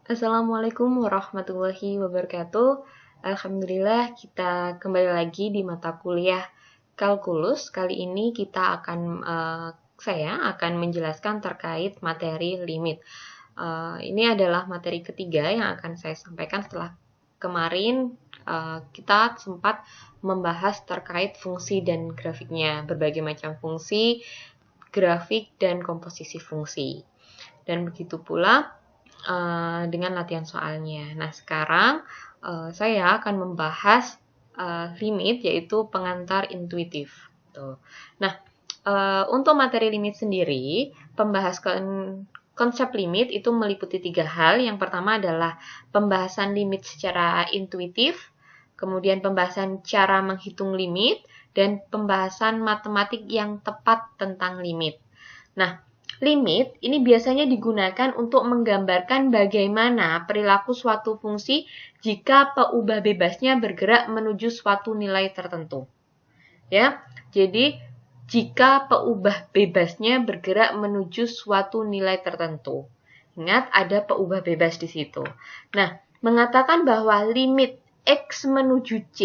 Assalamualaikum warahmatullahi wabarakatuh. Alhamdulillah kita kembali lagi di mata kuliah kalkulus. Kali ini saya akan menjelaskan terkait materi limit. Ini adalah materi ketiga yang akan saya sampaikan setelah kemarin kita sempat membahas terkait fungsi dan grafiknya, berbagai macam fungsi, grafik, dan komposisi fungsi. Dan begitu pula dengan latihan soalnya. Nah, sekarang saya akan membahas limit, yaitu pengantar intuitif. Tuh. Nah, untuk materi limit sendiri, konsep limit itu meliputi 3 hal. Yang pertama adalah pembahasan limit secara intuitif, kemudian pembahasan cara menghitung limit, dan pembahasan matematik yang tepat tentang limit. Nah, limit ini biasanya digunakan untuk menggambarkan bagaimana perilaku suatu fungsi jika peubah bebasnya bergerak menuju suatu nilai tertentu. Ya, jadi jika peubah bebasnya bergerak menuju suatu nilai tertentu. Ingat, ada peubah bebas di situ. Nah, mengatakan bahwa limit x menuju c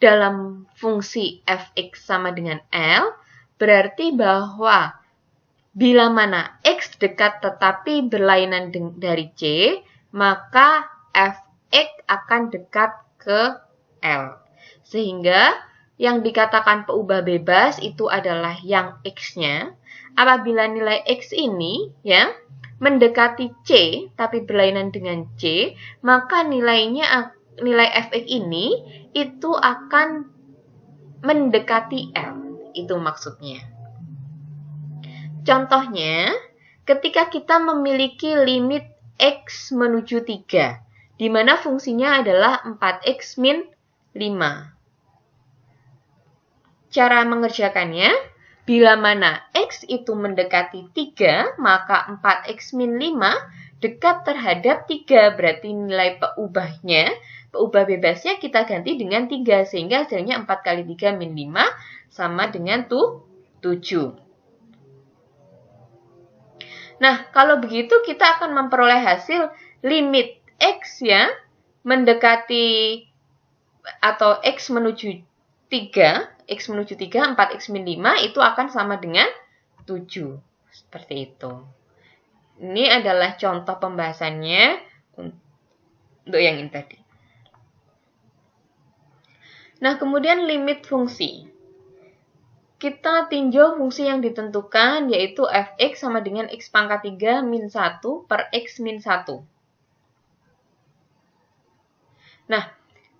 dalam fungsi fx sama dengan L, berarti bahwa bila mana X dekat tetapi berlainan dari C, maka Fx akan dekat ke L. Sehingga yang dikatakan peubah bebas itu adalah yang X-nya. Apabila nilai X ini mendekati C tapi berlainan dengan C, maka nilai Fx ini itu akan mendekati L. Itu maksudnya. Contohnya, ketika kita memiliki limit X menuju 3, di mana fungsinya adalah 4X min 5. Cara mengerjakannya, bila mana X itu mendekati 3, maka 4X min 5 dekat terhadap 3, berarti nilai peubah bebasnya kita ganti dengan 3, sehingga hasilnya 4 kali 3 min 5 sama dengan 7. Nah, kalau begitu kita akan memperoleh hasil limit X mendekati atau X menuju 3, 4X min 5 itu akan sama dengan 7. Seperti itu. Ini adalah contoh pembahasannya untuk yang ini tadi. Nah, kemudian limit fungsi. Kita tinjau fungsi yang ditentukan, yaitu fx sama dengan x pangkat 3 min 1 per x min 1. Nah,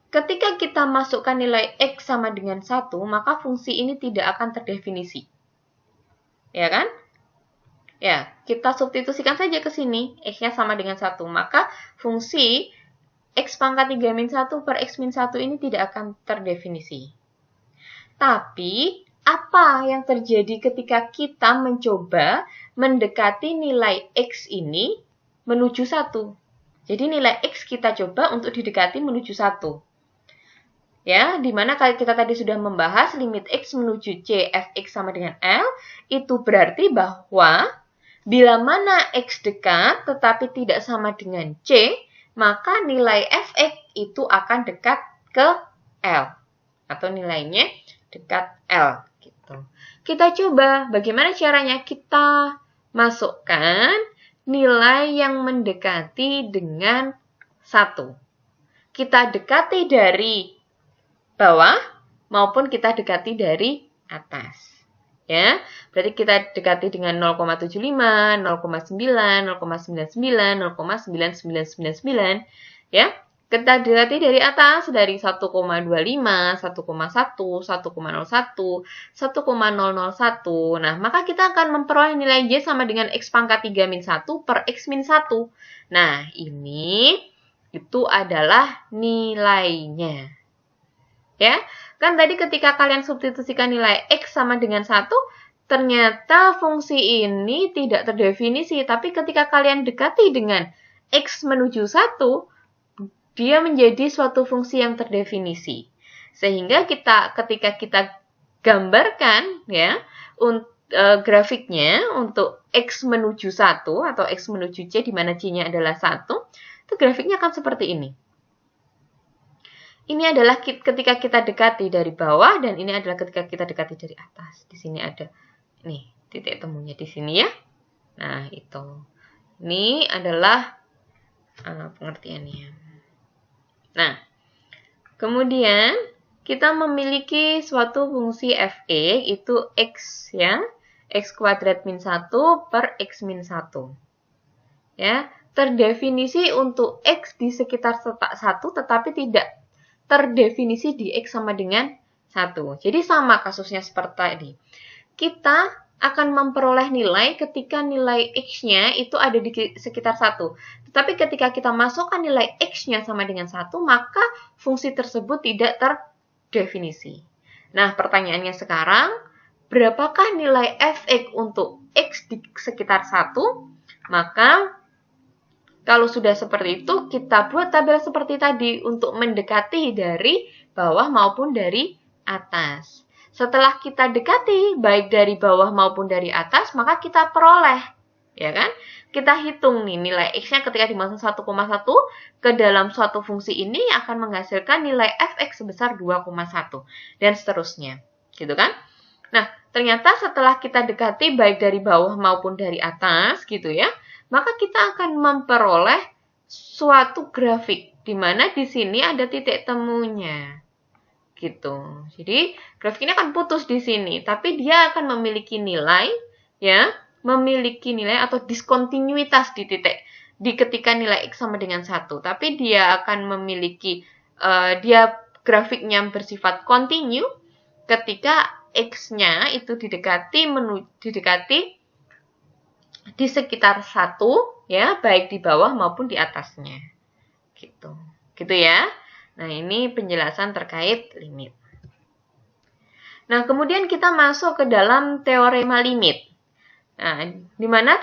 ketika kita masukkan nilai x sama dengan 1, maka fungsi ini tidak akan terdefinisi. Ya kan? Ya, kita substitusikan saja ke sini, x-nya sama dengan 1. Maka fungsi x pangkat 3 min 1 per x min 1 ini tidak akan terdefinisi. Tapi, apa yang terjadi ketika kita mencoba mendekati nilai X ini menuju 1? Jadi nilai X kita coba untuk didekati menuju 1. Ya, dimana kita tadi sudah membahas limit X menuju C, Fx sama dengan L, itu berarti bahwa bila mana X dekat tetapi tidak sama dengan C, maka nilai Fx itu akan dekat ke L. Atau nilainya dekat L. Gitu. Kita coba bagaimana caranya kita masukkan nilai yang mendekati dengan 1. Kita dekati dari bawah maupun kita dekati dari atas. Ya, berarti kita dekati dengan 0,75, 0,9, 0,99, 0,9999, ya. Kita dekati dari atas, dari 1,25, 1,1, 1,01, 1,001. Nah, maka kita akan memperoleh nilai Y sama dengan X pangkat 3 min 1 per X min 1. Nah, ini itu adalah nilainya. Ya, kan tadi ketika kalian substitusikan nilai X sama dengan 1, ternyata fungsi ini tidak terdefinisi. Tapi ketika kalian dekati dengan X menuju 1, dia menjadi suatu fungsi yang terdefinisi. Sehingga ketika kita gambarkan grafiknya untuk X menuju 1 atau X menuju C di mana C-nya adalah 1, itu grafiknya akan seperti ini. Ini adalah ketika kita dekati dari bawah dan ini adalah ketika kita dekati dari atas. Di sini ada nih titik temunya di sini ya. Nah, itu. Ini adalah pengertiannya. Nah, kemudian kita memiliki suatu fungsi f(x) itu x ya. X kuadrat min 1 per X min 1. Ya, terdefinisi untuk X di sekitar 1 tetapi tidak terdefinisi di X sama dengan 1. Jadi sama kasusnya seperti tadi. Kita akan memperoleh nilai ketika nilai X-nya itu ada di sekitar 1. Tetapi ketika kita masukkan nilai X-nya sama dengan 1, maka fungsi tersebut tidak terdefinisi. Nah, pertanyaannya sekarang, berapakah nilai f(x) untuk X di sekitar 1? Maka, kalau sudah seperti itu, kita buat tabel seperti tadi untuk mendekati dari bawah maupun dari atas. Setelah kita dekati, baik dari bawah maupun dari atas, maka kita peroleh. Ya kan? Kita hitung nih nilai X-nya ketika dimasukkan 1,1 ke dalam suatu fungsi ini akan menghasilkan nilai f(x) sebesar 2,1. Dan seterusnya. Gitu kan? Nah, ternyata setelah kita dekati baik dari bawah maupun dari atas gitu ya, maka kita akan memperoleh suatu grafik di mana di sini ada titik temunya. Gitu. Jadi, grafik ini akan putus di sini, tapi dia akan memiliki nilai ya, memiliki nilai atau diskontinuitas di titik di ketika nilai X sama dengan 1, tapi dia akan memiliki dia grafiknya bersifat kontinu ketika X-nya itu didekati di sekitar 1 ya, baik di bawah maupun di atasnya. Gitu. Gitu ya. Nah, ini penjelasan terkait limit. Nah, kemudian kita masuk ke dalam teorema limit. Nah, di mana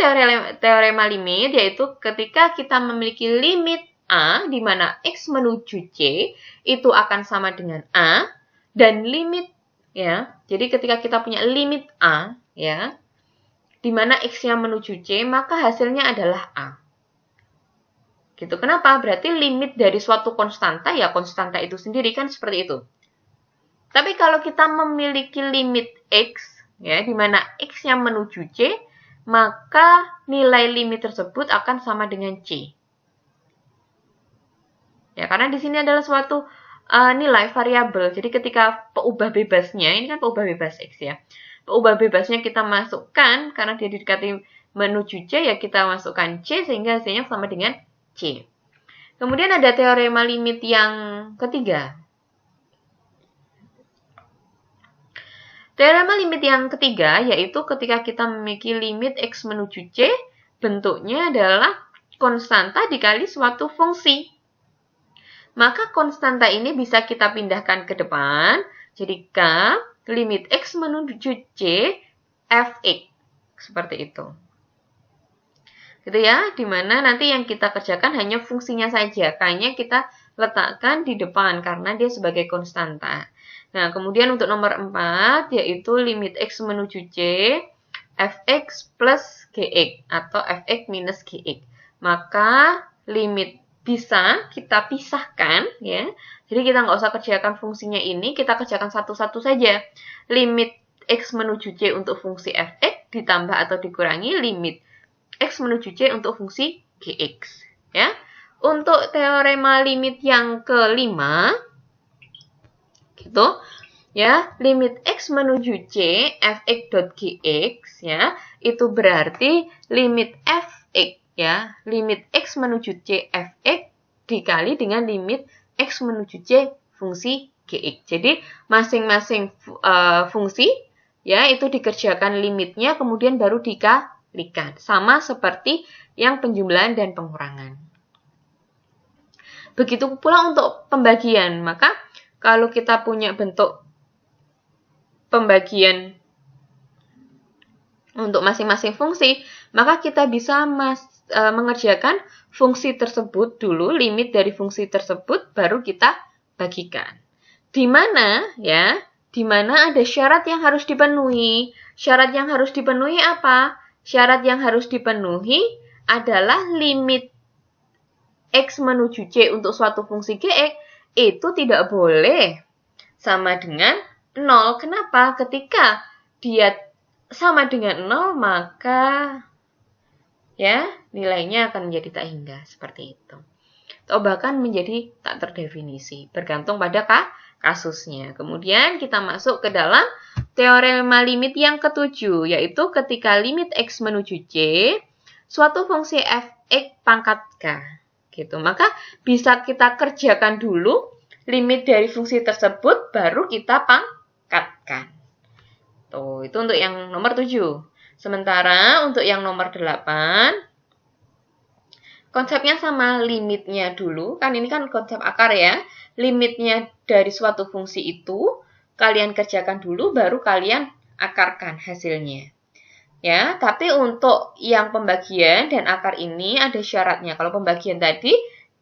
teorema limit yaitu ketika kita memiliki limit A di mana X menuju C itu akan sama dengan A dan limit ya. Jadi ketika kita punya limit A ya, di mana X-nya menuju C, maka hasilnya adalah A. Gitu. Kenapa? Berarti limit dari suatu konstanta, ya konstanta itu sendiri kan seperti itu. Tapi kalau kita memiliki limit X, ya, di mana X-nya menuju C, maka nilai limit tersebut akan sama dengan C. Ya, karena di sini adalah suatu nilai variabel. Jadi ketika peubah bebasnya, ini kan peubah bebas X ya. Peubah bebasnya kita masukkan, karena dia didekati menuju C, ya kita masukkan C sehingga hasilnya sama dengan C. Kemudian ada teorema limit yang ketiga. Teorema limit yang ketiga yaitu ketika kita memiliki limit X menuju C, bentuknya adalah konstanta dikali suatu fungsi. Maka konstanta ini bisa kita pindahkan ke depan. Jadi K limit X menuju C f(x). Seperti itu. Gitu ya, dimana nanti yang kita kerjakan hanya fungsinya saja. K-nya kita letakkan di depan karena dia sebagai konstanta. Nah, kemudian untuk nomor 4 yaitu limit X menuju C f(x) plus gx atau f(x) minus gx. Maka limit bisa kita pisahkan ya. Jadi kita nggak usah kerjakan fungsinya ini, kita kerjakan satu-satu saja. Limit X menuju C untuk fungsi f(x) ditambah atau dikurangi limit X menuju C untuk fungsi gx ya. Untuk teorema limit yang kelima gitu ya, limit X menuju C f(x) dot gx ya, itu berarti limit f(x) ya, limit X menuju C f(x) dikali dengan limit X menuju C fungsi gx. Jadi masing-masing fungsi ya itu dikerjakan limitnya kemudian baru dikalikan. Sama seperti yang penjumlahan dan pengurangan. Begitu pula untuk pembagian. Maka kalau kita punya bentuk pembagian untuk masing-masing fungsi, maka kita bisa mengerjakan fungsi tersebut dulu, limit dari fungsi tersebut baru kita bagikan. Di mana ya? di mana ada syarat yang harus dipenuhi. Syarat yang harus dipenuhi apa? Syarat yang harus dipenuhi adalah limit X menuju C untuk suatu fungsi Gx itu tidak boleh sama dengan 0. Kenapa? Ketika dia sama dengan 0, maka ya nilainya akan menjadi tak hingga seperti itu. Atau bahkan menjadi tak terdefinisi, bergantung pada kasusnya. Kemudian kita masuk ke dalam teorema limit yang ketujuh, yaitu ketika limit X menuju C, suatu fungsi f(x) pangkat K. Gitu. Maka bisa kita kerjakan dulu limit dari fungsi tersebut, baru kita pangkatkan. Tuh, itu untuk yang nomor 7. Sementara untuk yang nomor 8, konsepnya sama, limitnya dulu. Kan ini kan konsep akar ya. Limitnya dari suatu fungsi itu, kalian kerjakan dulu, baru kalian akarkan hasilnya. Ya, tapi untuk yang pembagian dan akar ini ada syaratnya. Kalau pembagian tadi,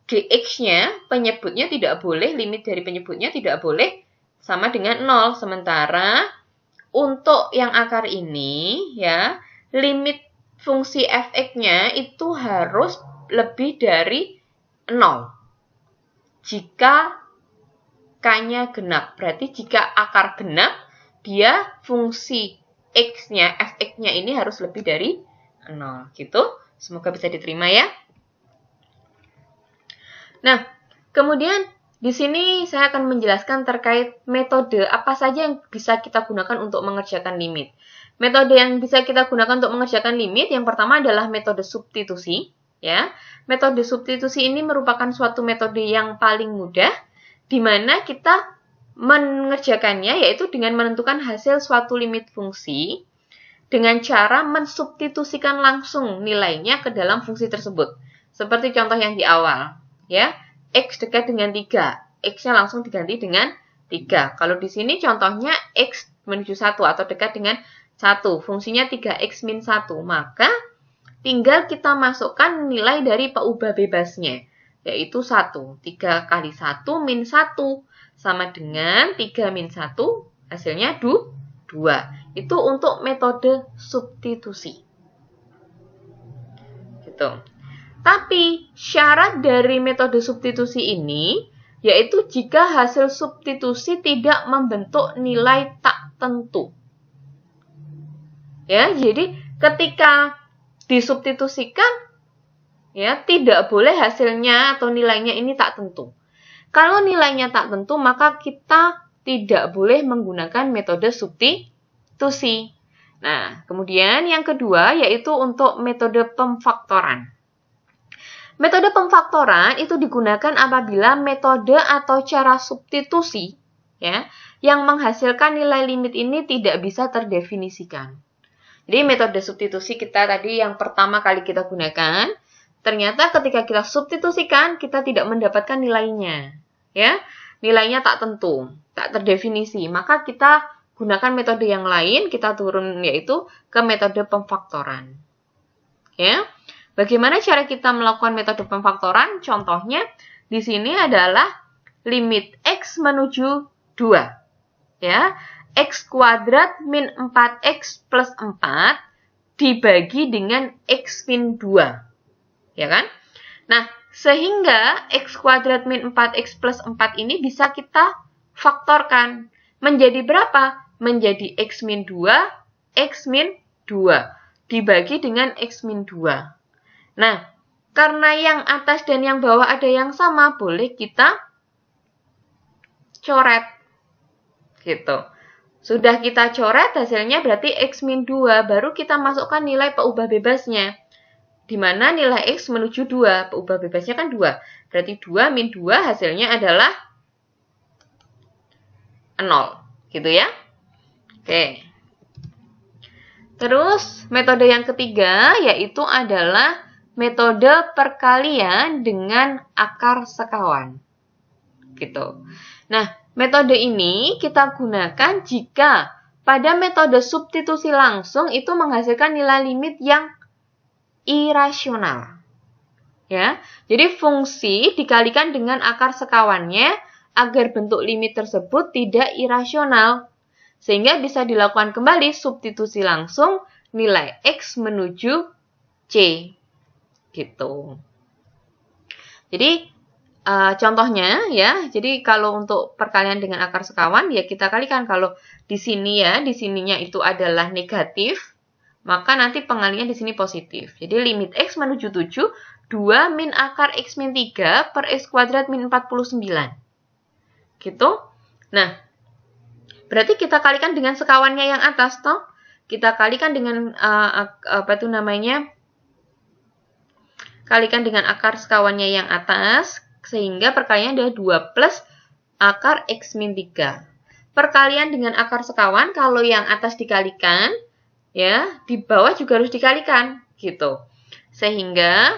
Gx-nya, penyebutnya tidak boleh, limit dari penyebutnya tidak boleh sama dengan 0. Sementara untuk yang akar ini, ya, limit fungsi f(x)-nya itu harus lebih dari 0. Jika K-nya genap, berarti jika akar genap, dia fungsi X-nya, f(x)-nya ini harus lebih dari 0. Gitu. Semoga bisa diterima ya. Nah, kemudian di sini saya akan menjelaskan terkait metode apa saja yang bisa kita gunakan untuk mengerjakan limit. Metode yang bisa kita gunakan untuk mengerjakan limit, yang pertama adalah metode substitusi. Ya, metode substitusi ini merupakan suatu metode yang paling mudah, di mana kita mengerjakannya yaitu dengan menentukan hasil suatu limit fungsi dengan cara mensubstitusikan langsung nilainya ke dalam fungsi tersebut. Seperti contoh yang di awal, ya. X dekat dengan 3, X-nya langsung diganti dengan 3. Kalau di sini contohnya X menuju 1 atau dekat dengan 1, fungsinya 3X min 1, maka tinggal kita masukkan nilai dari peubah bebasnya, yaitu 1. 3 kali 1 min 1 sama dengan 3 min 1, hasilnya 2. Itu untuk metode substitusi. Gitu. Tapi syarat dari metode substitusi ini yaitu jika hasil substitusi tidak membentuk nilai tak tentu. Ya, jadi ketika disubstitusikan ya tidak boleh hasilnya atau nilainya ini tak tentu. Kalau nilainya tak tentu, maka kita tidak boleh menggunakan metode substitusi. Nah, kemudian yang kedua yaitu untuk metode pemfaktoran. Metode pemfaktoran itu digunakan apabila metode atau cara substitusi ya, yang menghasilkan nilai limit ini tidak bisa terdefinisikan. Jadi metode substitusi kita tadi yang pertama kali kita gunakan, ternyata ketika kita substitusikan kita tidak mendapatkan nilainya. Ya, nilainya tak tentu, tak terdefinisi. Maka kita gunakan metode yang lain, kita turun yaitu ke metode pemfaktoran. Ya. Bagaimana cara kita melakukan metode pemfaktoran? Contohnya di sini adalah limit X menuju 2. Ya, X kuadrat min 4X plus 4 dibagi dengan X min 2. Ya kan? Nah, sehingga X kuadrat min 4X plus 4 ini bisa kita faktorkan. Menjadi berapa? Menjadi X min 2, X min 2. Dibagi dengan X min 2. Nah, karena yang atas dan yang bawah ada yang sama, boleh kita coret. Gitu. Sudah kita coret, hasilnya berarti X min 2. Baru kita masukkan nilai peubah bebasnya. Di mana nilai X menuju 2. Peubah bebasnya kan 2. Berarti 2 min 2 hasilnya adalah 0. Gitu ya. Oke. Terus, metode yang ketiga yaitu adalah metode perkalian dengan akar sekawan. Gitu. Nah, metode ini kita gunakan jika pada metode substitusi langsung itu menghasilkan nilai limit yang irasional. Ya. Jadi fungsi dikalikan dengan akar sekawannya agar bentuk limit tersebut tidak irasional. Sehingga bisa dilakukan kembali substitusi langsung nilai X menuju C. Gitu. Jadi, contohnya ya, jadi kalau untuk perkalian dengan akar sekawan, ya kita kalikan. Kalau di sini ya, di sininya itu adalah negatif, maka nanti pengalinya di sini positif. Jadi limit X menuju 7, 2 min akar X min 3 per X kuadrat min 49. Gitu. Nah, berarti kita kalikan dengan sekawannya yang atas, toh. Kita kalikan dengan, kalikan dengan akar sekawannya yang atas, sehingga perkaliannya adalah 2 plus akar X min 3. Perkalian dengan akar sekawan, kalau yang atas dikalikan, ya, di bawah juga harus dikalikan, gitu. Sehingga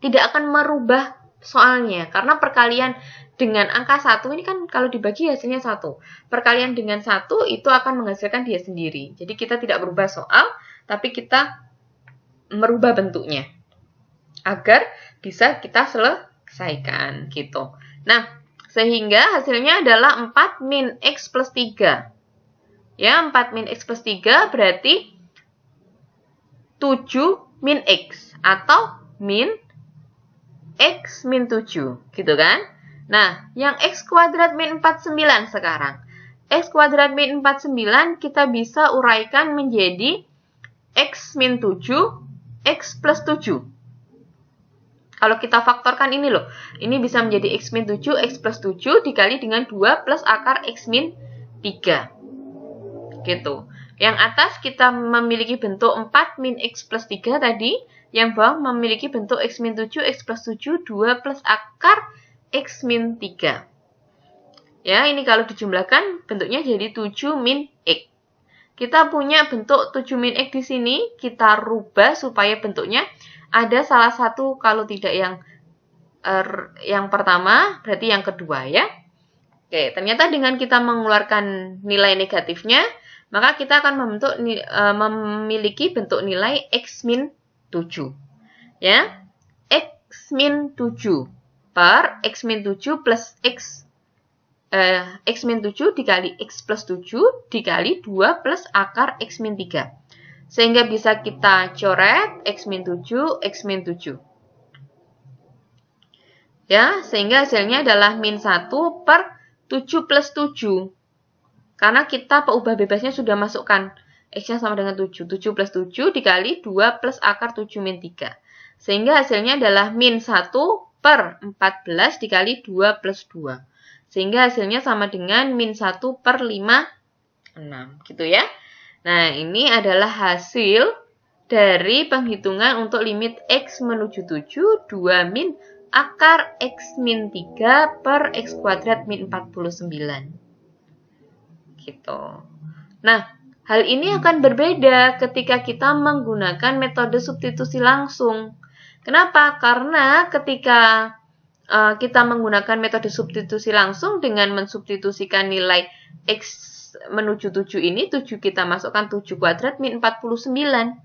tidak akan merubah soalnya, karena perkalian dengan angka 1 ini kan kalau dibagi hasilnya 1. Perkalian dengan 1 itu akan menghasilkan dia sendiri. Jadi kita tidak berubah soal, tapi kita merubah bentuknya agar bisa kita selesaikan, gitu. Nah, sehingga hasilnya adalah 4 min X plus 3. Ya, 4 min X plus 3 berarti 7 min X atau min X min 7, gitu kan? Nah, yang X kuadrat min 49 sekarang. X kuadrat min 49 kita bisa uraikan menjadi X min 7, X plus 7. Kalau kita faktorkan ini loh, ini bisa menjadi X min 7, X plus 7 dikali dengan 2 plus akar X min 3. Gitu. Yang atas kita memiliki bentuk 4 min X plus 3 tadi. Yang bawah memiliki bentuk X min 7, X plus 7, 2 plus akar X min 3. Ya, ini kalau dijumlahkan bentuknya jadi 7 min X. Kita punya bentuk 7 min X di sini. Kita rubah supaya bentuknya ada salah satu, kalau tidak yang pertama, berarti yang kedua ya. Oke, ternyata dengan kita mengeluarkan nilai negatifnya, maka kita akan memiliki bentuk nilai X min 7. Ya, X min 7 per X min 7 plus X min 7 dikali X plus 7 dikali 2 plus akar X min 3. Sehingga bisa kita coret X min 7, X min 7. Ya, sehingga hasilnya adalah min 1 per 7 plus 7. Karena kita peubah bebasnya sudah masukkan X-nya sama dengan 7. 7 plus 7 dikali 2 plus akar 7 min 3. Sehingga hasilnya adalah min 1 per 14 dikali 2 plus 2. Sehingga hasilnya sama dengan min 1 per 5, 6. Gitu ya. Nah, ini adalah hasil dari penghitungan untuk limit X menuju 7, 2 min akar X min 3 per X kuadrat min 49. Gitu. Nah, hal ini akan berbeda ketika kita menggunakan metode substitusi langsung. Kenapa? Karena ketika kita menggunakan metode substitusi langsung dengan mensubstitusikan nilai X menuju 7 ini, 7 kita masukkan 7 kuadrat min 49.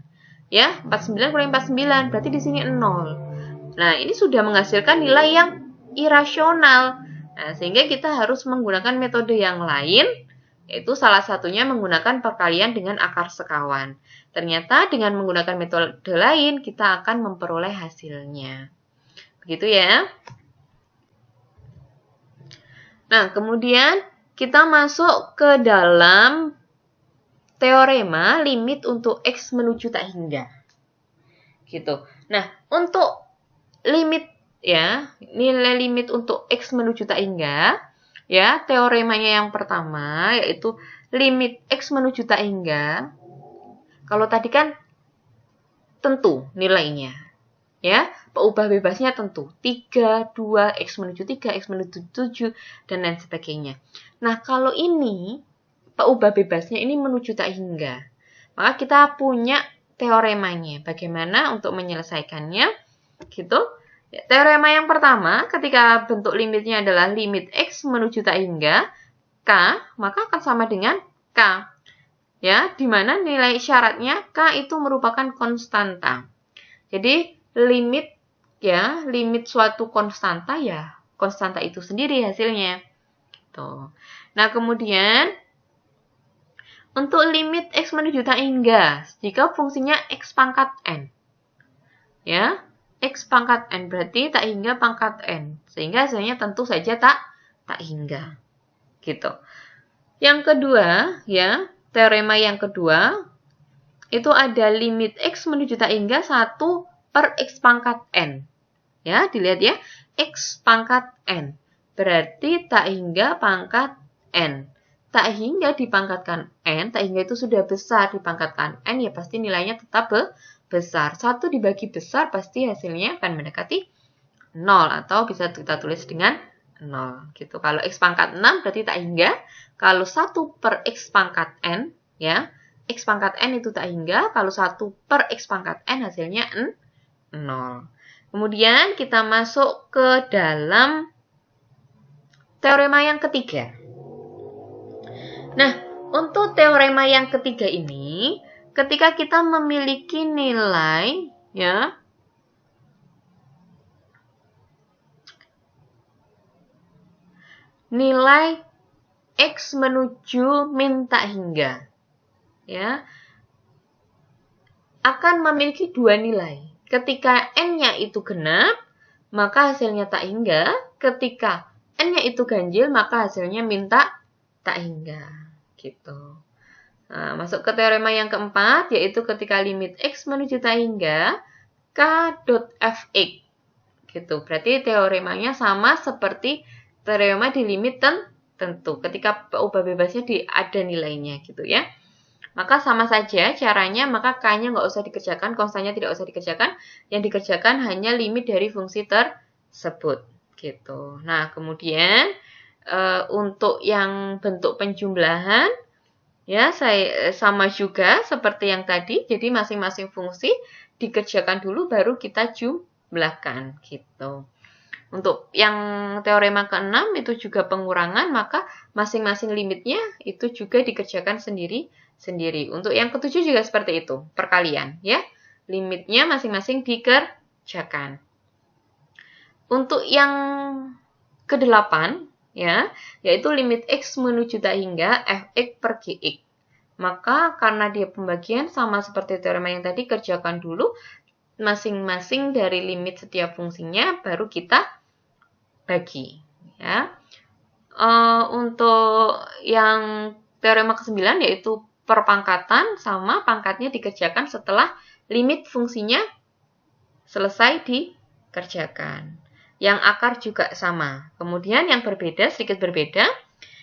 Ya, 49 kurangi 49, berarti di sini 0. Nah, ini sudah menghasilkan nilai yang irasional. Nah, sehingga kita harus menggunakan metode yang lain, yaitu salah satunya menggunakan perkalian dengan akar sekawan. Ternyata dengan menggunakan metode lain, kita akan memperoleh hasilnya. Begitu ya. Nah, kemudian kita masuk ke dalam teorema limit untuk X menuju tak hingga. Gitu. Nah, untuk limit ya, nilai limit untuk X menuju tak hingga, ya, teoremanya yang pertama yaitu limit X menuju tak hingga. Kalau tadi kan tentu nilainya. Ya, peubah bebasnya tentu 3, 2, X menuju 3, X menuju 7 dan lain sebagainya. Nah, kalau ini peubah bebasnya ini menuju tak hingga. Maka kita punya teoremanya. Bagaimana untuk menyelesaikannya? Gitu. Ya, teorema yang pertama, ketika bentuk limitnya adalah limit X menuju tak hingga K, maka akan sama dengan K. Ya, di mana nilai syaratnya K itu merupakan konstanta. Jadi, limit suatu konstanta ya, konstanta itu sendiri hasilnya. Tuh. Nah, kemudian untuk limit X menuju tak hingga, jika fungsinya X pangkat N. Ya, X pangkat N berarti tak hingga pangkat N. Sehingga hasilnya tentu saja tak hingga. Gitu. Yang kedua, ya, teorema yang kedua, itu ada limit X menuju tak hingga 1 per X pangkat N. Ya, dilihat ya, X pangkat N. Berarti tak hingga pangkat N. Tak hingga dipangkatkan N, tak hingga itu sudah besar dipangkatkan N, ya pasti nilainya tetap besar. 1 dibagi besar, pasti hasilnya akan mendekati 0, atau bisa kita tulis dengan 0. Gitu. Kalau X pangkat 6 berarti tak hingga. Kalau 1 per X pangkat N, ya, X pangkat N itu tak hingga. Kalau 1 per X pangkat N hasilnya 0. Kemudian kita masuk ke dalam teorema yang ketiga. Nah, untuk teorema yang ketiga ini, ketika kita memiliki nilai, ya, nilai X menuju min tak hingga, ya, akan memiliki dua nilai. Ketika N-nya itu genap, maka hasilnya tak hingga. Ketika N-nya itu ganjil, maka hasilnya min tak hingga. Gitu. Nah, masuk ke teorema yang keempat, yaitu ketika limit X menuju tak hingga, K dot Fx. Gitu. Berarti teoremanya sama seperti teorema di limit tentu. Ketika ubah bebasnya ada nilainya, gitu ya. Maka sama saja caranya, maka K-nya nggak usah dikerjakan, konstannya tidak usah dikerjakan. Yang dikerjakan hanya limit dari fungsi tersebut. Gitu. Nah, kemudian untuk yang bentuk penjumlahan, ya, saya sama juga seperti yang tadi. Jadi masing-masing fungsi dikerjakan dulu, baru kita jumlahkan. Gitu. Untuk yang teorema ke-6 itu juga pengurangan, maka masing-masing limitnya itu juga dikerjakan sendiri. Untuk yang ke-7 juga seperti itu, perkalian, ya. Limitnya masing-masing dikerjakan. Untuk yang ke-8, ya, yaitu limit X menuju tak hingga Fx per Gx. Maka karena dia pembagian sama seperti teorema yang tadi, kerjakan dulu masing-masing dari limit setiap fungsinya, baru kita bagi. Ya. Untuk yang teorema ke-9 yaitu perpangkatan, sama pangkatnya dikerjakan setelah limit fungsinya selesai dikerjakan. Yang akar juga sama. Kemudian yang berbeda, sedikit berbeda,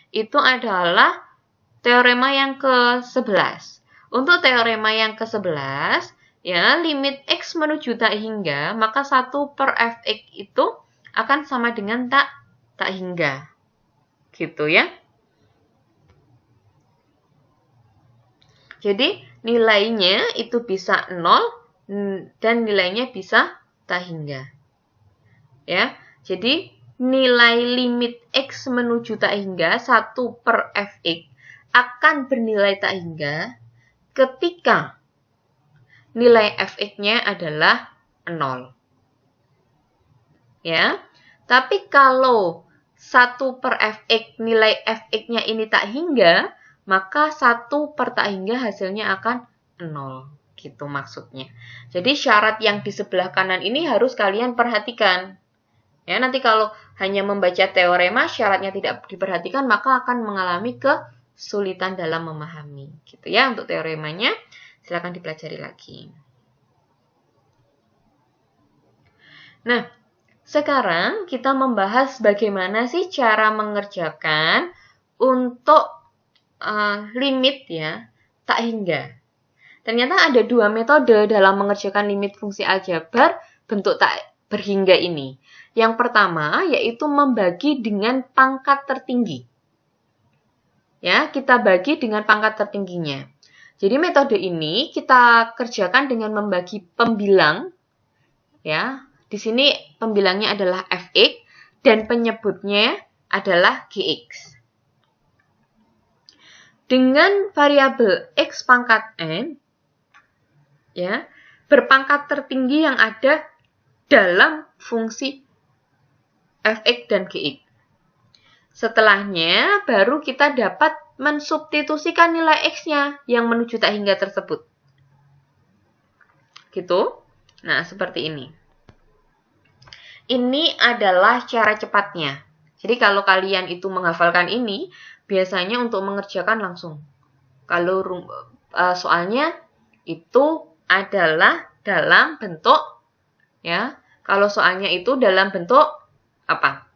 itu adalah teorema yang ke-11. Untuk teorema yang ke-11, ya, limit X menuju tak hingga, maka 1 per Fx itu akan sama dengan tak hingga. Gitu ya. Jadi nilainya itu bisa 0 dan nilainya bisa tak hingga. Ya, jadi nilai limit X menuju tak hingga 1 per Fx akan bernilai tak hingga ketika nilai Fx-nya adalah 0. Ya, tapi kalau 1 per Fx, nilai Fx-nya ini tak hingga, maka 1 per tak hingga hasilnya akan 0. Gitu maksudnya. Jadi syarat yang di sebelah kanan ini harus kalian perhatikan. Ya, nanti kalau hanya membaca teorema, syaratnya tidak diperhatikan, maka akan mengalami kesulitan dalam memahami. Gitu ya, untuk teoremanya, silakan dipelajari lagi. Nah, sekarang kita membahas bagaimana sih cara mengerjakan untuk limit, ya, tak hingga. Ternyata ada dua metode dalam mengerjakan limit fungsi aljabar bentuk tak berhingga ini. Yang pertama yaitu membagi dengan pangkat tertinggi. Ya, kita bagi dengan pangkat tertingginya. Jadi metode ini kita kerjakan dengan membagi pembilang. Ya, di sini pembilangnya adalah Fx dan penyebutnya adalah Gx. Dengan variabel X pangkat N, ya, berpangkat tertinggi yang ada dalam fungsi Fx dan Gx. Setelahnya baru kita dapat mensubstitusikan nilai X-nya yang menuju tak hingga tersebut. Gitu. Nah, seperti ini. Ini adalah cara cepatnya. Jadi kalau kalian itu menghafalkan ini, biasanya untuk mengerjakan langsung. Kalau soalnya itu adalah dalam bentuk, ya. Kalau soalnya itu dalam bentuk apa?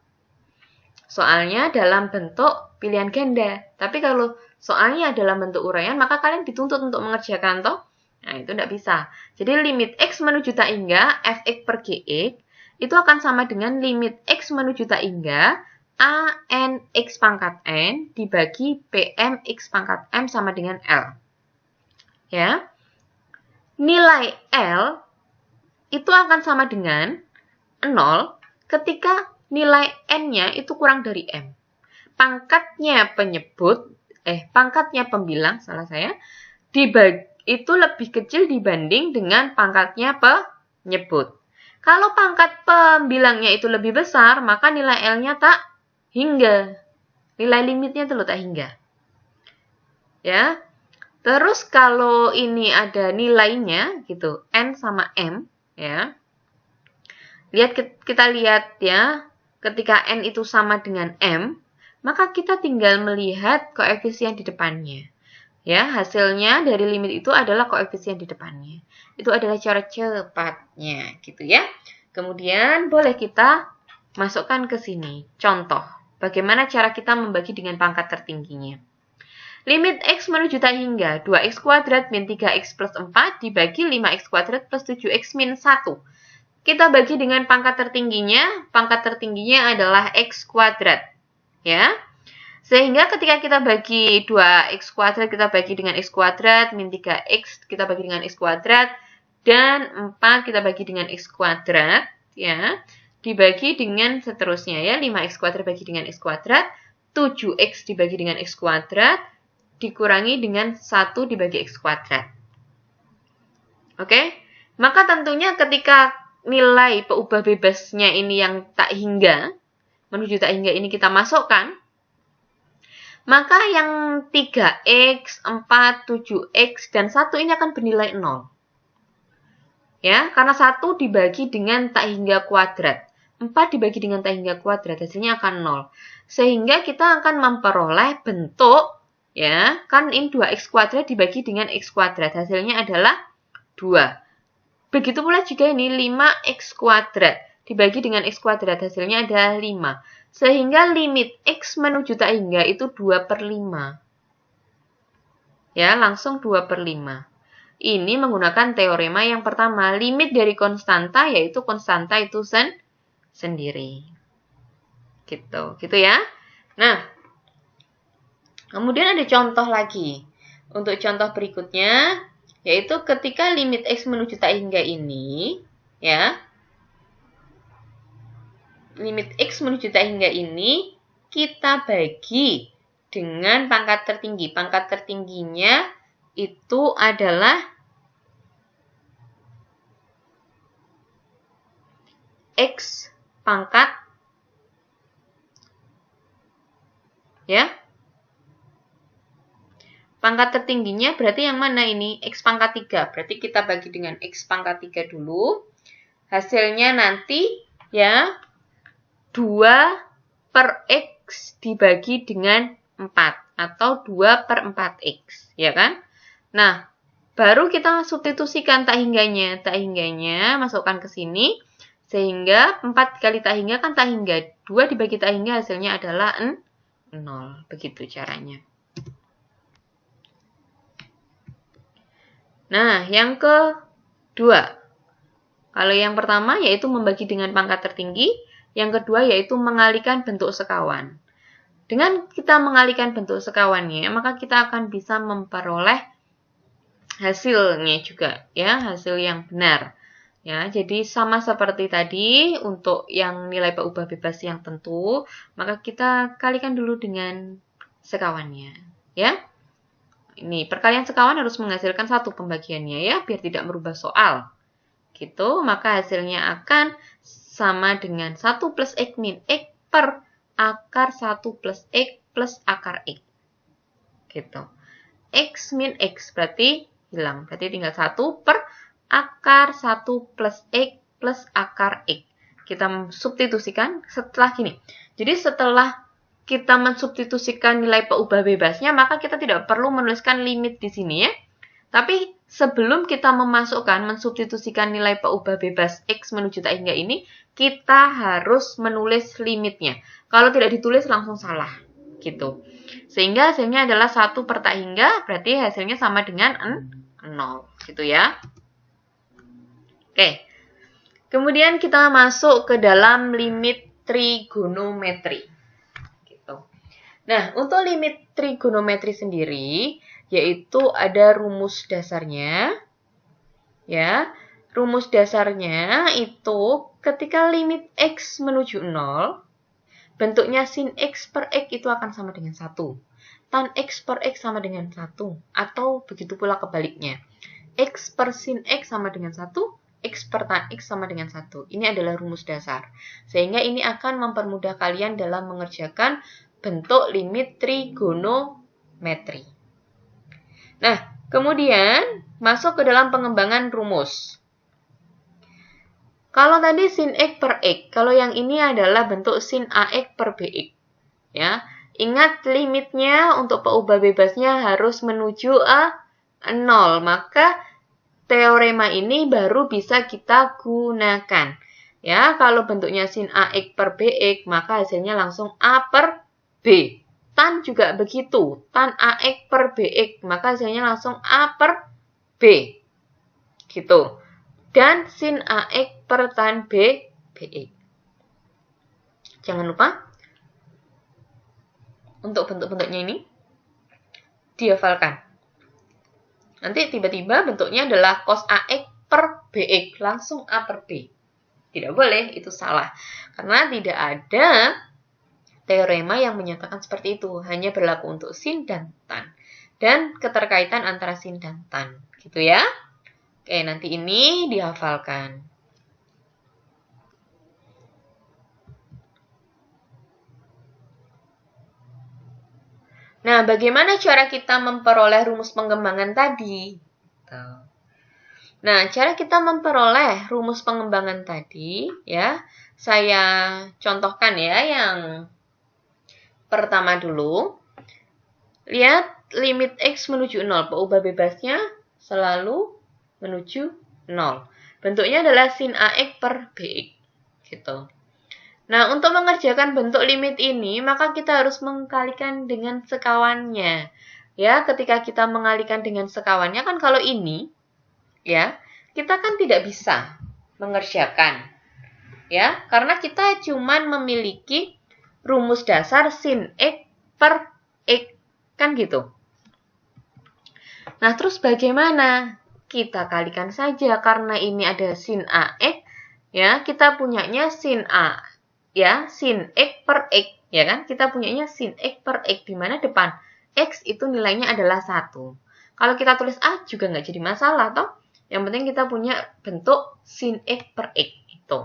Soalnya dalam bentuk pilihan ganda. Tapi kalau soalnya dalam bentuk uraian, maka kalian dituntut untuk mengerjakan toh. Nah, itu tidak bisa. Jadi limit X menuju tak hingga Fx per Gx itu akan sama dengan limit X menuju tak hingga AN X pangkat N dibagi PM X pangkat M sama dengan L. Ya. Nilai L itu akan sama dengan 0 ketika nilai N-nya itu kurang dari M. Pangkatnya pembilang, itu lebih kecil dibanding dengan pangkatnya penyebut. Kalau pangkat pembilangnya itu lebih besar, maka nilai L-nya tak hingga. Nilai limitnya itu tak hingga. Ya. Terus kalau ini ada nilainya gitu, N sama M, ya. Kita lihat ya, ketika N itu sama dengan M, maka kita tinggal melihat koefisien di depannya. Ya, hasilnya dari limit itu adalah koefisien di depannya. Itu adalah cara cepatnya, gitu ya. Kemudian boleh kita masukkan ke sini. Contoh, bagaimana cara kita membagi dengan pangkat tertingginya. Limit X menuju tak hingga 2x kuadrat min 3x plus 4 dibagi 5x kuadrat plus 7x min 1. Kita bagi dengan pangkat tertingginya adalah x kuadrat. Ya. Sehingga ketika kita bagi 2x kuadrat, kita bagi dengan x kuadrat, min 3x kita bagi dengan x kuadrat, dan 4 kita bagi dengan x kuadrat, ya. Dibagi dengan seterusnya ya, 5x kuadrat bagi dengan x kuadrat, 7x dibagi dengan x kuadrat, dikurangi dengan 1 dibagi x kuadrat. Oke? Maka tentunya ketika nilai peubah bebasnya ini yang tak hingga, menuju tak hingga ini kita masukkan, maka yang 3x, 4, 7x, dan 1 ini akan bernilai 0. Ya, karena 1 dibagi dengan tak hingga kuadrat. 4 dibagi dengan tak hingga kuadrat, hasilnya akan 0. Sehingga kita akan memperoleh bentuk, ya, kan ini 2x kuadrat dibagi dengan x kuadrat, hasilnya adalah 2. Begitu pula juga ini 5x kuadrat dibagi dengan x kuadrat, hasilnya adalah 5. Sehingga limit X menuju tak hingga itu 2/5. Ya, langsung 2/5. Ini menggunakan teorema yang pertama. Limit dari konstanta, yaitu konstanta itu sendiri. Gitu ya. Nah, kemudian ada contoh lagi. Untuk contoh berikutnya, yaitu ketika limit X menuju tak hingga ini, ya, limit X menuju tak hingga ini kita bagi dengan pangkat tertinggi. Pangkat tertingginya itu adalah X pangkat, ya. Pangkat tertingginya berarti yang mana ini? X pangkat 3. Berarti kita bagi dengan X pangkat 3 dulu. Hasilnya nanti ya 2/X dibagi dengan 4 atau 2/4X, ya kan? Nah, baru kita substitusikan tak hingganya. Tak hingganya masukkan ke sini, sehingga 4 kali tak hingga kan tak hingga. 2 dibagi tak hingga hasilnya adalah 0. Begitu caranya. Nah, yang kedua. Kalau yang pertama yaitu membagi dengan pangkat tertinggi, yang kedua yaitu mengalihkan bentuk sekawan. Dengan kita mengalihkan bentuk sekawannya, maka kita akan bisa memperoleh hasilnya juga, ya, hasil yang benar. Ya, jadi sama seperti tadi untuk yang nilai peubah bebas yang tentu, maka kita kalikan dulu dengan sekawannya, ya. Ini perkalian sekawan harus menghasilkan satu pembagiannya ya, biar tidak merubah soal. Gitu, maka hasilnya akan sama dengan 1 plus X min X per akar 1 plus X plus akar X. gitu. X min X berarti hilang. Berarti tinggal 1 per akar 1 plus X plus akar X. Kita substitusikan setelah gini. Jadi setelah kita mensubstitusikan nilai peubah bebasnya, maka kita tidak perlu menuliskan limit di sini ya. Tapi sebelum kita mensubstitusikan nilai peubah bebas X menuju tak hingga ini, kita harus menulis limitnya. Kalau tidak ditulis langsung salah. Gitu. Sehingga hasilnya adalah 1 per tak hingga, berarti hasilnya sama dengan 0. Gitu ya. Oke. Kemudian kita masuk ke dalam limit trigonometri. Gitu. Nah, untuk limit trigonometri sendiri, yaitu ada rumus dasarnya. Ya, rumus dasarnya itu ketika limit X menuju 0, bentuknya sin X per X itu akan sama dengan 1. Tan X per X sama dengan 1. Atau begitu pula kebaliknya. X per sin X sama dengan 1. X per tan X sama dengan 1. Ini adalah rumus dasar. Sehingga ini akan mempermudah kalian dalam mengerjakan bentuk limit trigonometri. Nah, kemudian masuk ke dalam pengembangan rumus. Kalau tadi sin X per X, kalau yang ini adalah bentuk sin AX per BX. Ya, ingat limitnya untuk peubah bebasnya harus menuju 0. Maka teorema ini baru bisa kita gunakan. Ya, kalau bentuknya sin AX per BX, maka hasilnya langsung A per B. Tan juga begitu. Tan AX per BX, maka hasilnya langsung A per B. Gitu. Dan sin AX per tan B, BX. Jangan lupa, untuk bentuk-bentuknya ini, dihafalkan. Nanti tiba-tiba bentuknya adalah cos AX per BX. Langsung A per B. Tidak boleh, itu salah. Karena tidak ada teorema yang menyatakan seperti itu. Hanya berlaku untuk sin dan tan. Dan keterkaitan antara sin dan tan. Gitu ya. Oke, nanti ini dihafalkan. Nah, bagaimana cara kita memperoleh rumus pengembangan tadi? Nah, cara kita memperoleh rumus pengembangan tadi, ya, saya contohkan ya yang pertama dulu. Lihat limit X menuju 0, peubah bebasnya selalu menuju 0. Bentuknya adalah sin AX per BX. Gitu. Nah, untuk mengerjakan bentuk limit ini, maka kita harus mengkalikan dengan sekawannya. Ya, ketika kita mengalikan dengan sekawannya, kan kalau ini, ya, kita kan tidak bisa mengerjakan. Ya, karena kita cuman memiliki rumus dasar sin X per X. Kan gitu. Nah, terus bagaimana? Kita kalikan saja, karena ini ada sin AX, ya, kita punyanya sin A. Ya, sin X per X, ya kan? Kita punyanya sin X per X, di mana depan X itu nilainya adalah 1. Kalau kita tulis A juga nggak jadi masalah, toh. Yang penting kita punya bentuk sin X per X, itu.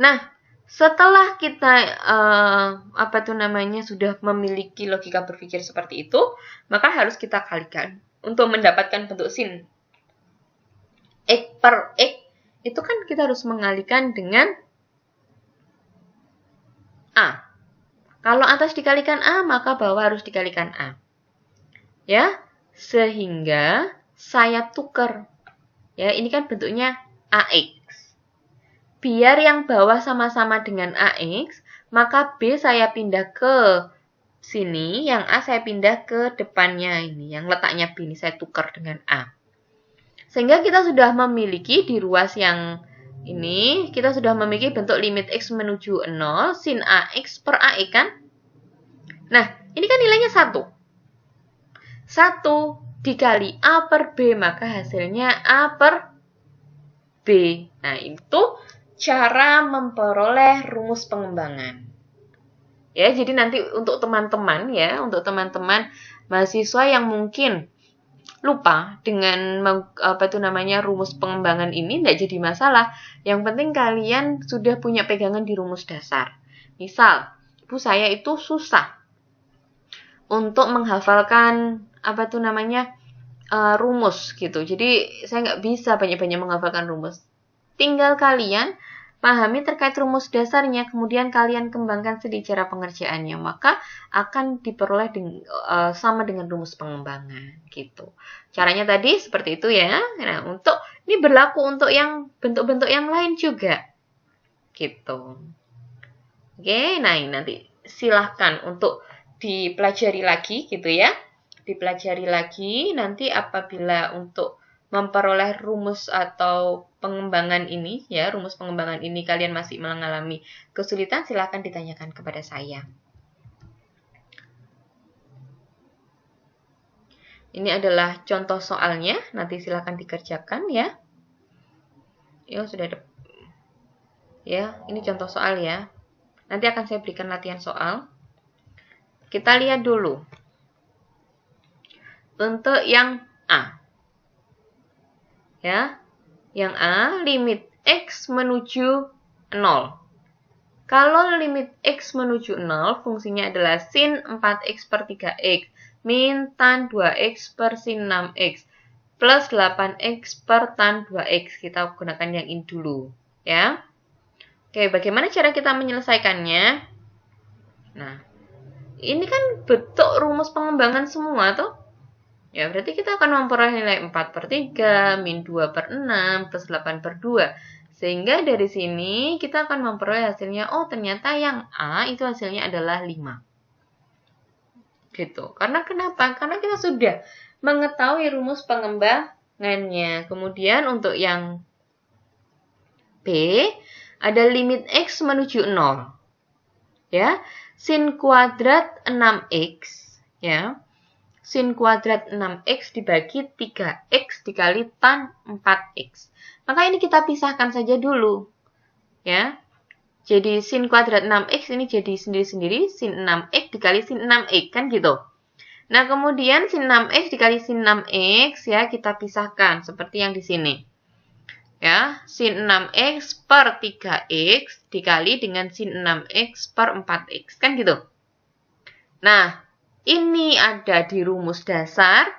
Nah, setelah kita, sudah memiliki logika berpikir seperti itu, maka harus kita kalikan. Untuk mendapatkan bentuk sin X per X, itu kan kita harus mengalikan dengan A. Kalau atas dikalikan A, maka bawah harus dikalikan A. Ya, sehingga saya tukar. Ya, ini kan bentuknya AX. Biar yang bawah sama-sama dengan AX, maka B saya pindah ke sini, yang A saya pindah ke depannya ini. Yang letaknya B ini saya tukar dengan A. Sehingga kita sudah memiliki di ruas yang ini, kita sudah memiliki bentuk limit X menuju 0, sin AX per AX kan? Nah, ini kan nilainya 1. 1 dikali A per B, maka hasilnya A per B. Nah, itu cara memperoleh rumus pengembangan. Ya, jadi nanti untuk teman-teman ya, untuk teman-teman mahasiswa yang mungkin lupa dengan rumus pengembangan ini, tidak jadi masalah. Yang penting kalian sudah punya pegangan di rumus dasar. Misal, Bu, saya itu susah untuk menghafalkan rumus gitu. Jadi saya nggak bisa banyak-banyak menghafalkan rumus. Tinggal kalian pahami terkait rumus dasarnya, kemudian kalian kembangkan studi cara pengerjaannya, maka akan diperoleh sama dengan rumus pengembangan gitu. Caranya tadi seperti itu ya. Nah, ini berlaku untuk yang bentuk-bentuk yang lain juga gitu. Oke, nah nanti silahkan untuk dipelajari lagi gitu ya. Dipelajari lagi nanti apabila untuk memperoleh rumus atau pengembangan ini ya, rumus pengembangan ini kalian masih mengalami kesulitan, silakan ditanyakan kepada saya. Ini adalah contoh soalnya, nanti silakan dikerjakan ya. Ya, sudah ada. Ya, ini contoh soal ya. Nanti akan saya berikan latihan soal. Kita lihat dulu. Untuk yang A. Ya. Yang A, limit X menuju 0. Kalau limit X menuju 0, fungsinya adalah sin 4X per 3X, min tan 2X per sin 6X, plus 8X per tan 2X. Kita gunakan yang ini dulu. Ya. Oke, bagaimana cara kita menyelesaikannya? Nah, ini kan bentuk rumus pengembangan semua tuh. Ya, berarti kita akan memperoleh nilai 4 per 3, min 2 per 6, plus 8 per 2. Sehingga dari sini kita akan memperoleh hasilnya, oh ternyata yang A itu hasilnya adalah 5. Gitu. Karena kenapa? Karena kita sudah mengetahui rumus pengembangannya. Kemudian untuk yang B, ada limit X menuju 0. Ya, sin kuadrat 6X, ya. Sin kuadrat 6X dibagi 3X dikali tan 4X. Maka ini kita pisahkan saja dulu. Ya. Jadi sin kuadrat 6X ini jadi sendiri-sendiri, sin 6X dikali sin 6X, kan gitu. Nah, kemudian sin 6X dikali sin 6X ya kita pisahkan seperti yang di sini. Ya, sin 6X per 3X dikali dengan sin 6X per 4X, kan gitu. Nah, ini ada di rumus dasar,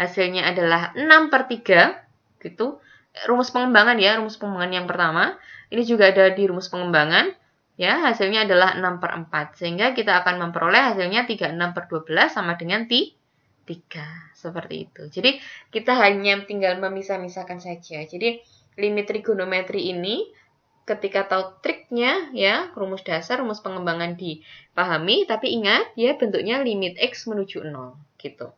hasilnya adalah 6 per 3, gitu. Rumus pengembangan ya, rumus pengembangan yang pertama. Ini juga ada di rumus pengembangan, ya, hasilnya adalah 6 per 4. Sehingga kita akan memperoleh hasilnya 36 per 12 sama dengan 3. Seperti itu. Jadi, kita hanya tinggal memisah-misahkan saja. Jadi, limit trigonometri ini ketika tahu triknya ya, rumus dasar, rumus pengembangan dipahami, tapi ingat ya bentuknya limit X menuju 0 gitu.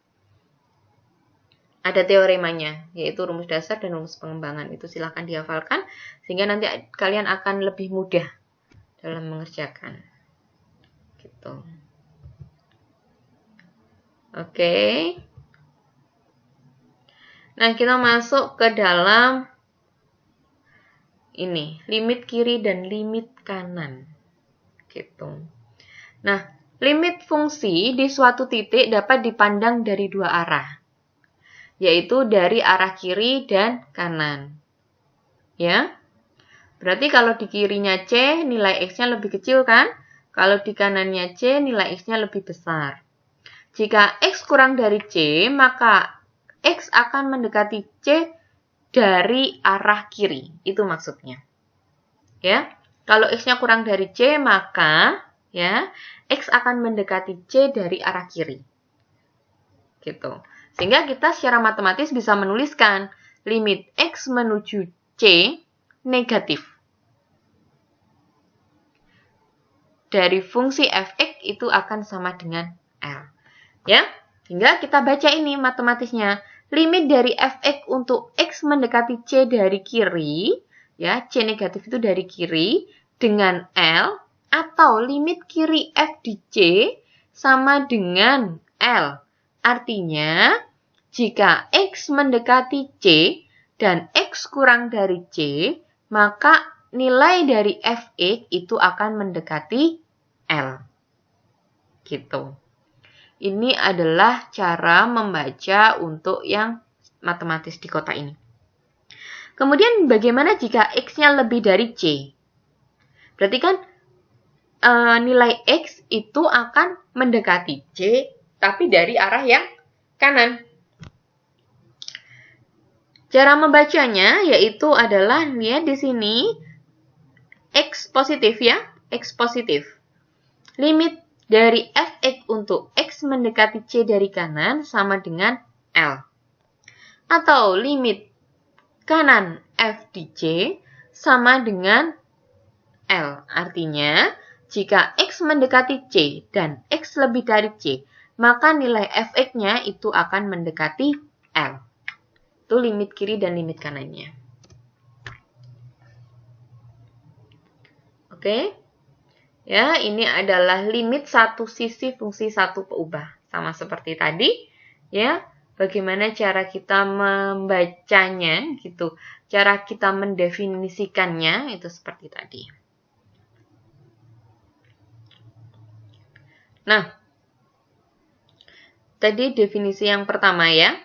Ada teoremanya, yaitu rumus dasar dan rumus pengembangan. Itu silahkan dihafalkan sehingga nanti kalian akan lebih mudah dalam mengerjakan. Gitu. Oke. Nah, kita masuk ke dalam ini, limit kiri dan limit kanan. Gitu. Nah, limit fungsi di suatu titik dapat dipandang dari dua arah, yaitu dari arah kiri dan kanan. Ya. Berarti kalau di kirinya C, nilai X-nya lebih kecil kan? Kalau di kanannya C, nilai X-nya lebih besar. Jika X kurang dari C, maka X akan mendekati C dari arah kiri, itu maksudnya. Ya, kalau X-nya kurang dari C, maka ya X akan mendekati C dari arah kiri. Gitu. Sehingga kita secara matematis bisa menuliskan limit X menuju C negatif. Dari fungsi fx itu akan sama dengan L. Ya, hingga kita baca ini matematisnya. Limit dari fx untuk x mendekati c dari kiri, ya, c negatif itu dari kiri, dengan L, atau limit kiri f di c sama dengan L. Artinya, jika x mendekati c dan x kurang dari c, maka nilai dari fx itu akan mendekati L. Gitu. Ini adalah cara membaca untuk yang matematis di kotak ini. Kemudian bagaimana jika X-nya lebih dari C? Berarti kan nilai X itu akan mendekati C tapi dari arah yang kanan. Cara membacanya yaitu adalah lihat di sini X positif ya, X positif. Limit dari Fx untuk X mendekati C dari kanan sama dengan L. Atau limit kanan F di C sama dengan L. Artinya, jika X mendekati C dan X lebih dari C, maka nilai Fx-nya itu akan mendekati L. Itu limit kiri dan limit kanannya. Oke. Ya, ini adalah limit satu sisi fungsi satu peubah. Sama seperti tadi, ya. Bagaimana cara kita membacanya gitu. Cara kita mendefinisikannya itu seperti tadi. Nah, tadi definisi yang pertama ya.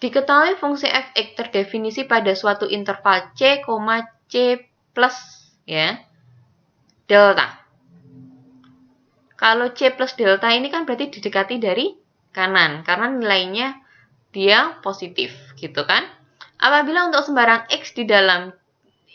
Diketahui fungsi Fx terdefinisi pada suatu interval C, C plus ya, delta. Kalau C plus delta ini kan berarti didekati dari kanan, karena nilainya dia positif, gitu kan. Apabila untuk sembarang X di dalam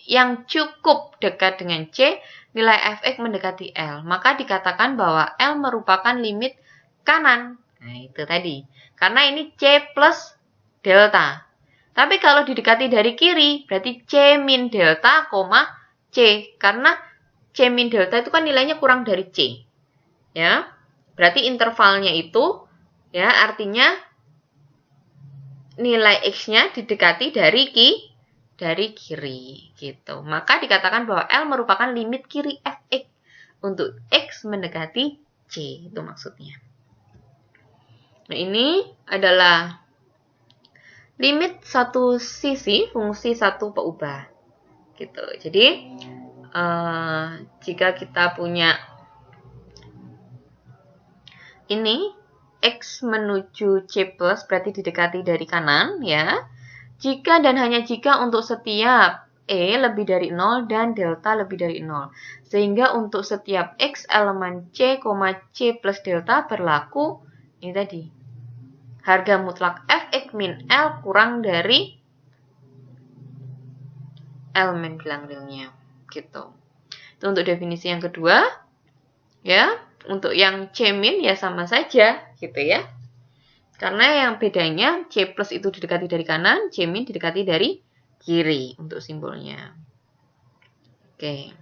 yang cukup dekat dengan C, nilai Fx mendekati L, maka dikatakan bahwa L merupakan limit kanan. Nah, itu tadi. Karena ini C plus delta. Tapi kalau didekati dari kiri, berarti C min delta, C. Karena C min delta itu kan nilainya kurang dari C. Ya, berarti intervalnya itu, ya, artinya nilai X-nya didekati dari kiri, gitu. Maka dikatakan bahwa L merupakan limit kiri Fx untuk X mendekati C, itu maksudnya. Nah, ini adalah limit satu sisi fungsi satu peubah, gitu. Jadi, jika kita punya ini X menuju C plus berarti didekati dari kanan, ya. Jika dan hanya jika untuk setiap E lebih dari 0 dan delta lebih dari 0. Sehingga untuk setiap X elemen C, C plus delta berlaku ini tadi. Harga mutlak Fx min L kurang dari elemen bilang realnya, gitu. Itu untuk definisi yang kedua, ya. Untuk yang C min ya sama saja, gitu ya. Karena yang bedanya C plus itu didekati dari kanan, C min didekati dari kiri untuk simbolnya. Oke.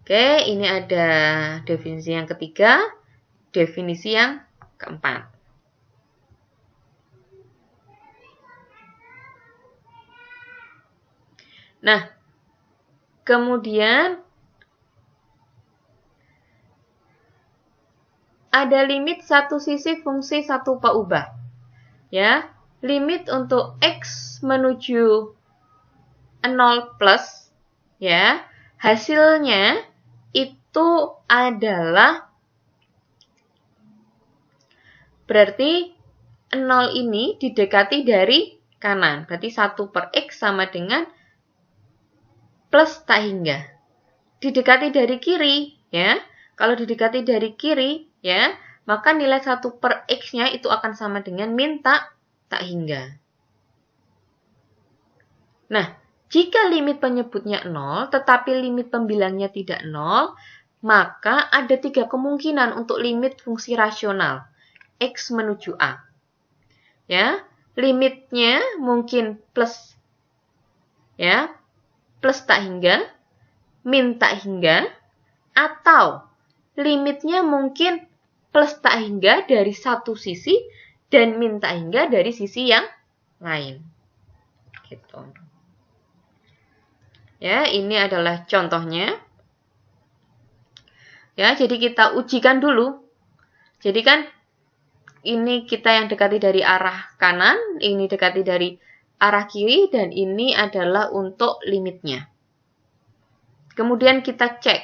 Oke, ini ada definisi yang ketiga, definisi yang keempat. Nah, kemudian ada limit satu sisi fungsi satu peubah. Ya, limit untuk X menuju 0 plus, ya, hasilnya itu adalah berarti 0 ini didekati dari kanan. Berarti 1 per X sama dengan plus tak hingga. Didekati dari kiri, ya. Kalau didekati dari kiri, ya, maka nilai 1 per X-nya itu akan sama dengan min tak hingga. Nah, jika limit penyebutnya 0, tetapi limit pembilangnya tidak 0, maka ada 3 kemungkinan untuk limit fungsi rasional X menuju A. Ya, limitnya mungkin plus, ya, plus tak hingga, min tak hingga, atau limitnya mungkin plus tak hingga dari satu sisi dan min tak hingga dari sisi yang lain. Gitu. Ya, ini adalah contohnya. Ya, jadi kita ujikan dulu. Jadi kan ini kita yang dekati dari arah kanan, ini dekati dari arah kiri, dan ini adalah untuk limitnya. Kemudian kita cek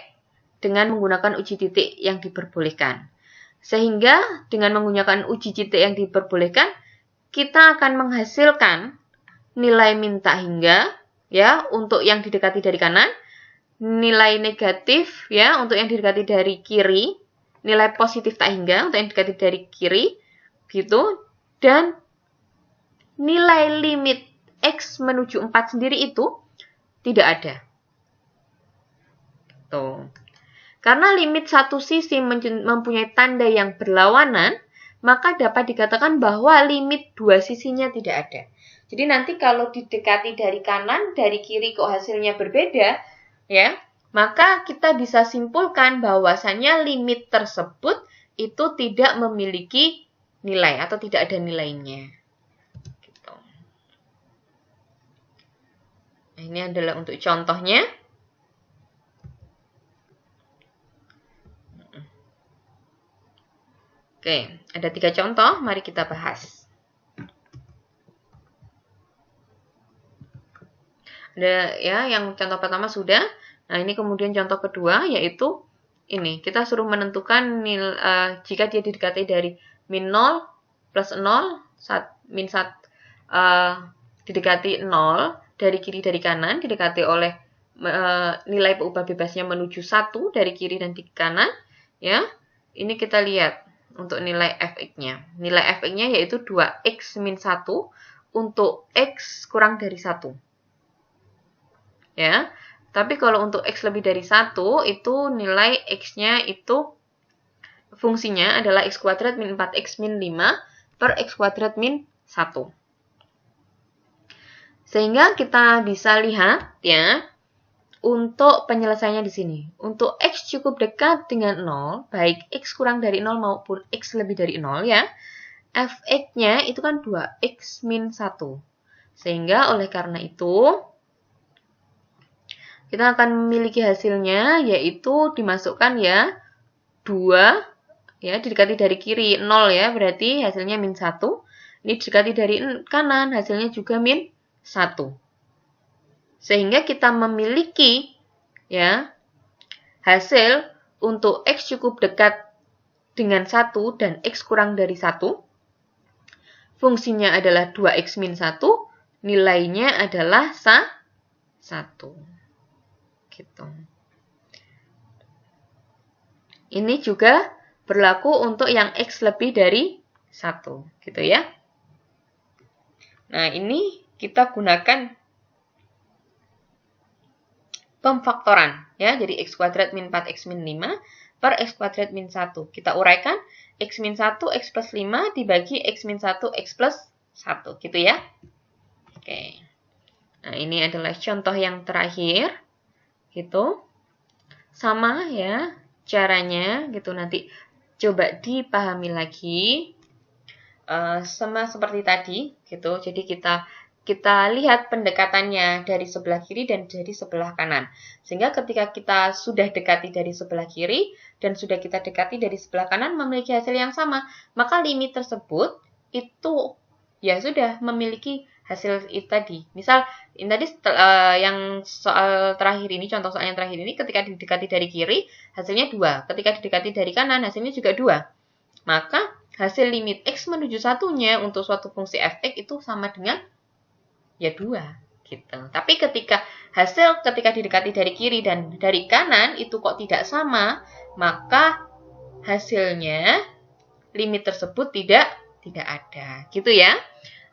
dengan menggunakan uji titik yang diperbolehkan. Sehingga dengan menggunakan uji titik yang diperbolehkan, kita akan menghasilkan nilai min tak hingga, ya, untuk yang didekati dari kanan, nilai negatif, ya, untuk yang didekati dari kiri, nilai positif tak hingga untuk yang didekati dari kiri, gitu. Dan nilai limit X menuju 4 sendiri itu tidak ada. Tuh. Karena limit satu sisi mempunyai tanda yang berlawanan, maka dapat dikatakan bahwa limit dua sisinya tidak ada. Jadi nanti kalau didekati dari kanan, dari kiri kok hasilnya berbeda, ya, maka kita bisa simpulkan bahwasannya limit tersebut itu tidak memiliki nilai atau tidak ada nilainya. Gitu. Nah, ini adalah untuk contohnya. Oke, ada 3 contoh, mari kita bahas. Ada ya, yang contoh pertama sudah. Nah, ini kemudian contoh kedua, yaitu ini. Kita suruh menentukan jika dia didekati dari min 0, plus 0, min 1, didekati 0, dari kiri dari kanan, didekati oleh nilai peubah bebasnya menuju 1 dari kiri dan di kanan. Ya, ini kita lihat untuk nilai fx-nya. Nilai fx-nya yaitu 2x min 1 untuk x kurang dari 1. Ya, tapi kalau untuk x lebih dari 1, itu nilai x-nya itu fungsinya adalah x kuadrat min 4x min 5 per x kuadrat min 1. Sehingga kita bisa lihat ya, untuk penyelesaiannya di sini. Untuk x cukup dekat dengan 0, baik x kurang dari 0 maupun x lebih dari 0 ya, fx-nya itu kan 2x min 1. Sehingga oleh karena itu, kita akan memiliki hasilnya, yaitu dimasukkan ya, 2, ya, didekati dari kiri 0 ya, berarti hasilnya min 1. Ini didekati dari kanan, hasilnya juga min 1. Sehingga kita memiliki ya hasil untuk x cukup dekat dengan 1 dan x kurang dari 1. Fungsinya adalah 2x min 1, nilainya adalah 1. Gitu. Ini juga berlaku untuk yang x lebih dari 1, gitu ya. Nah, ini kita gunakan pemfaktoran ya. Jadi x kuadrat min 4x min 5 per x kuadrat min 1. Kita uraikan x min 1 x plus 5 dibagi x min 1 x plus 1 gitu ya. Oke. Nah, ini adalah contoh yang terakhir gitu. Sama ya caranya gitu, nanti coba dipahami lagi. Sama seperti tadi gitu. Jadi kita lihat pendekatannya dari sebelah kiri dan dari sebelah kanan. Sehingga ketika kita sudah dekati dari sebelah kiri dan sudah kita dekati dari sebelah kanan memiliki hasil yang sama, maka limit tersebut itu ya sudah memiliki hasil itu tadi. Misal ini tadi yang soal terakhir ini, contoh soal yang terakhir ini, ketika didekati dari kiri hasilnya 2, ketika didekati dari kanan hasilnya juga 2. Maka hasil limit x menuju satunya untuk suatu fungsi fx itu sama dengan ya 2 gitu. Tapi ketika didekati dari kiri dan dari kanan itu kok tidak sama, maka hasilnya limit tersebut tidak ada gitu ya.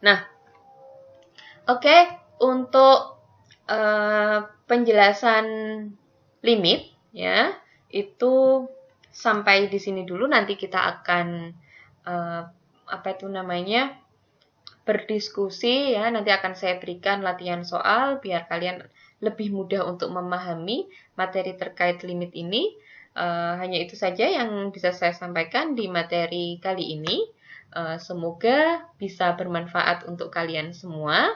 Nah, oke, untuk penjelasan limit ya, itu sampai di sini dulu. Nanti kita akan berdiskusi ya. Nanti akan saya berikan latihan soal biar kalian lebih mudah untuk memahami materi terkait limit ini. Hanya itu saja yang bisa saya sampaikan di materi kali ini. Semoga bisa bermanfaat untuk kalian semua.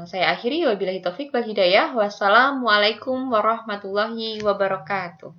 Saya akhiri, wabillahi taufik wal hidayah. Wassalamualaikum warahmatullahi wabarakatuh.